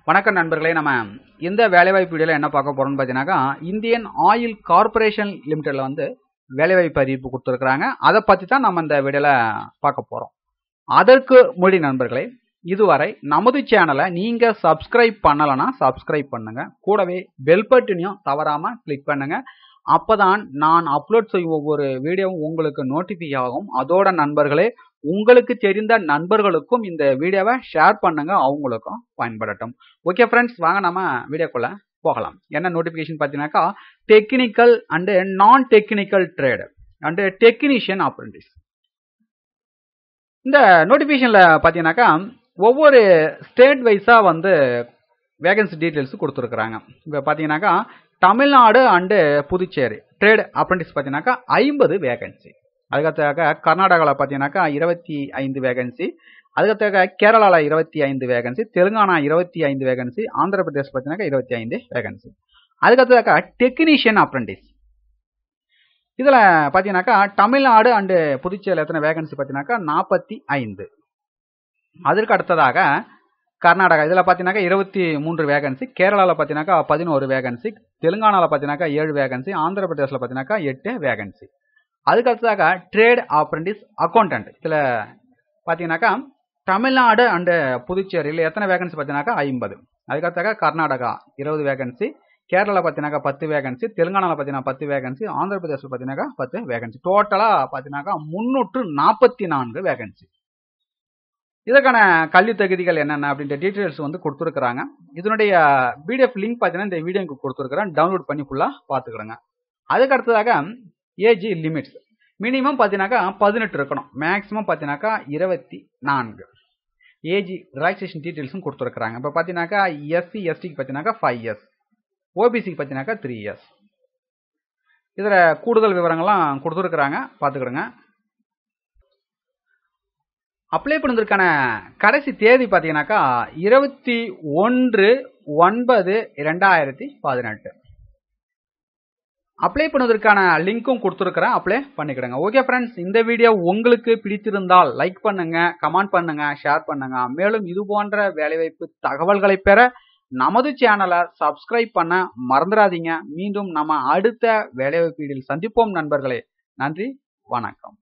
வணக்கம் நண்பர்களே, நம்ம இந்த வேலைவாய்ப்பு வீடியோல என்ன பார்க்க போறோம்னு பார்த்தீங்கன்னாக்கா, இந்தியன் ஆயில் கார்பரேஷன் லிமிடெட்ல வந்து வேலைவாய்ப்பு அறிவிப்பு கொடுத்துருக்காங்க. அதை பற்றி தான் நம்ம இந்த வீடியோல பார்க்க போறோம். அதற்கு முன்னாடி நண்பர்களே, இதுவரை நமது சேனலை நீங்க சப்ஸ்கிரைப் பண்ணலன்னா சப்ஸ்கிரைப் பண்ணுங்க. கூடவே பெல் பட்டனையும் தவறாம கிளிக் பண்ணுங்க. அப்பதான் நான் அப்லோட் செய்யும் ஒவ்வொரு வீடியோவும் உங்களுக்கு நோட்டிஃபை ஆகும். அதோட நண்பர்களே, உங்களுக்கு தெரிந்த நண்பர்களுக்கும் இந்த வீடியோவை ஷேர் பண்ணுங்க, அவங்களுக்கும் பயன்படட்டும். ஓகே ஃப்ரெண்ட்ஸ், வாங்க நம்ம வீடியோக்குள்ள போகலாம். என்ன நோட்டிபிகேஷன் பார்த்தீங்கன்னாக்கா, டெக்னிக்கல் அண்ட் நான் technical trade and technician apprentice. இந்த நோட்டிபிகேஷன்ல பார்த்தீங்கன்னாக்கா, ஒவ்வொரு ஸ்டேட் வைஸா வந்து வேகன்சி டீட்டெயில்ஸ் கொடுத்துருக்குறாங்க. இப்போ பார்த்தீங்கன்னாக்கா, Tamil Nadu and Puducherry trade apprentice பார்த்தீங்கன்னாக்கா 50 வேகன்சி. அதுக்கடுத்தாக கர்நாடகாவில் பார்த்தீங்கன்னாக்கா 25 வேகன்சி. அதுக்கடுத்தாக கேரளாவில் 25 வேகன்சி, தெலுங்கானா 25 வேகன்சி, ஆந்திர பிரதேஷ் பார்த்தீங்கன்னா 25 வேகன்சி. அதுக்கடுத்தாக technician apprentice. இதில் பார்த்தீங்கன்னாக்கா தமிழ்நாடு அண்டு புதுச்சேரியில் எத்தனை வேகன்சி பார்த்தீங்கன்னாக்கா 45. அதற்கு அடுத்ததாக கர்நாடகா, இதில் பார்த்தீங்கன்னாக்கா 23 வேகன்சி, கேரளாவில் பார்த்தீங்கன்னாக்கா 11 வேகன்சி, தெலுங்கானாவில் பார்த்தீங்கன்னாக்கா 7 வேகன்சி, ஆந்திர பிரதேசில் பார்த்தீங்கன்னாக்கா 8 வேகன்சி. அதுக்கு அடுத்ததாக ட்ரேட் அப்ரெண்டிஸ் அக்கௌண்டன்ட். இதில் பார்த்தீங்கன்னாக்கா தமிழ்நாடு அண்டு புதுச்சேரியில் எத்தனை வேகன்சி பார்த்தீங்கன்னாக்கா 50. அதுக்கடுத்தாக கர்நாடகா 20 வேகன்சி, கேரளா பார்த்தீங்கன்னாக்கா 10 வேகன்சி, தெலுங்கானாவில் பார்த்தீங்கன்னா 10 வேகன்சி, ஆந்திர பிரதேசில் பார்த்தீங்கன்னாக்கா 10 வேகன்சி. டோட்டலாக பார்த்தீங்கன்னாக்கா 344 வேகன்சி. இதற்கான கல்வி தகுதிகள் என்னென்ன அப்படின்ற டீட்டெயில்ஸ் வந்து கொடுத்துருக்குறாங்க. இதனுடைய பிடிஎஃப் லிங்க் பார்த்தீங்கன்னா இந்த வீடியோக்கு கொடுத்துருக்குறேன், டவுன்லோட் பண்ணி ஃபுல்லாக பார்த்துக்கிடுங்க. அதுக்கு அடுத்ததாக ஏஜ் லிமிட்ஸ் மினிமம் பார்த்தீங்கன்னாக்கா 18 இருக்கணும், மேக்ஸிமம் பார்த்தீங்கன்னாக்கா 24. ஏஜ் ரிலாக்ஸேஷன் டீட்டெயில்ஸும் கொடுத்துருக்குறாங்க. இப்போ பார்த்தீங்கன்னாக்கா எஸ்சி எஸ்டிக்கு பார்த்தீங்கன்னாக்கா 5 இயர்ஸ், ஓபிசிக்கு பார்த்தீங்கன்னாக்கா 3 இயர்ஸ். இதில் கூடுதல் விவரங்கள்லாம் கொடுத்துருக்குறாங்க, பார்த்துக்கிடுங்க. அப்ளை பண்ணுறதுக்கான கடைசி தேதி பார்த்தீங்கன்னாக்கா 21/9/2018. அப்ளை பண்ணுவதற்கான லிங்க்கும் கொடுத்துருக்கிறேன், அப்ளை பண்ணிக்கிடுங்க. ஓகே ஃப்ரெண்ட்ஸ், இந்த வீடியோ உங்களுக்கு பிடித்திருந்தால் லைக் பண்ணுங்க, கமெண்ட் பண்ணுங்க, ஷேர் பண்ணுங்க. மேலும் இது போன்ற வேலைவாய்ப்பு தகவல்களை பெற நமது சேனலை சப்ஸ்கிரைப் பண்ண மறந்துடாதீங்க. மீண்டும் நம்ம அடுத்த வேலைவாய்ப்பு வீடியோவில் சந்திப்போம் நண்பர்களே. நன்றி, வணக்கம்.